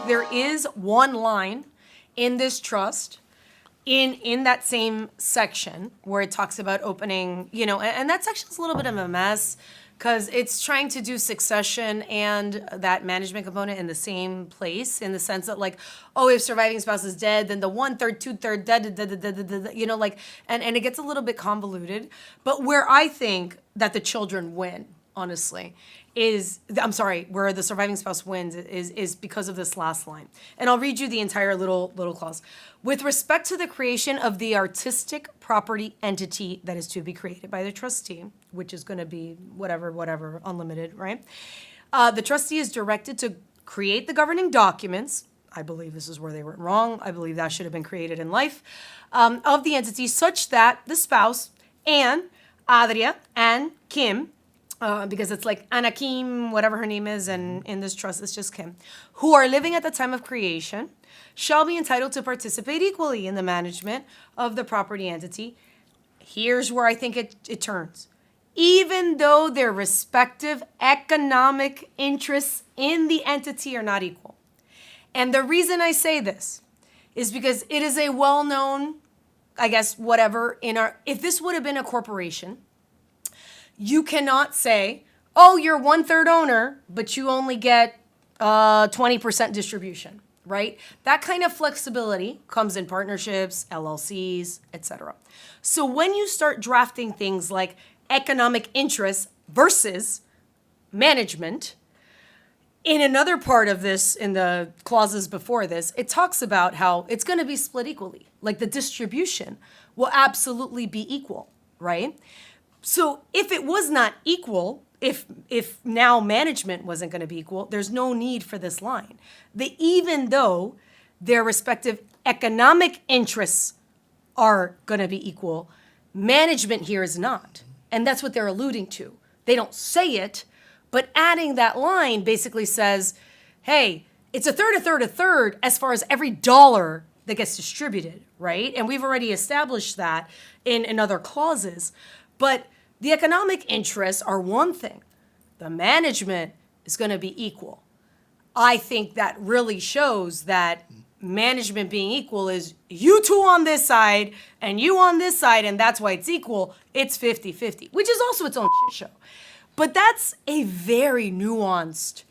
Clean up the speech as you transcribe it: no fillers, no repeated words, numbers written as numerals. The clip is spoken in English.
there is one line in this trust, in that same section where it talks about opening, and that section's a little bit of a mess because it's trying to do succession and that management component in the same place, in the sense that if surviving spouse is dead, then the 1/3, 2/3, and it gets a little bit convoluted. But where I think that the children win, honestly, where the surviving spouse wins is because of this last line. And I'll read you the entire little clause. With respect to the creation of the artistic property entity that is to be created by the trustee, which is going to be whatever, unlimited, right? The trustee is directed to create the governing documents. I believe this is where they went wrong. I believe that should have been created in life, of the entity, such that the spouse and Adria and Kim, because it's like Anna Kim, whatever her name is, and in this trust it's just Kim, who are living at the time of creation, shall be entitled to participate equally in the management of the property entity. Here's where I think it turns. Even though their respective economic interests in the entity are not equal. And the reason I say this is because it is a well-known, if this would have been a corporation, you cannot say, oh, you're 1/3 owner, but you only get 20% distribution, right? That kind of flexibility comes in partnerships, LLCs, etc. So when you start drafting things like economic interests versus management, in another part of this, in the clauses before this, it talks about how it's going to be split equally. Like the distribution will absolutely be equal, right? So if it was not equal, if now management wasn't going to be equal, there's no need for this line. Even though their respective economic interests are going to be equal, management here is not. And that's what they're alluding to. They don't say it, but adding that line basically says, hey, it's a third as far as every dollar that gets distributed, right? And we've already established that in other clauses. But the economic interests are one thing. The management is going to be equal. I think that really shows that management being equal is you two on this side and you on this side, and that's why it's equal. It's 50-50, which is also its own shit show. But that's a very nuanced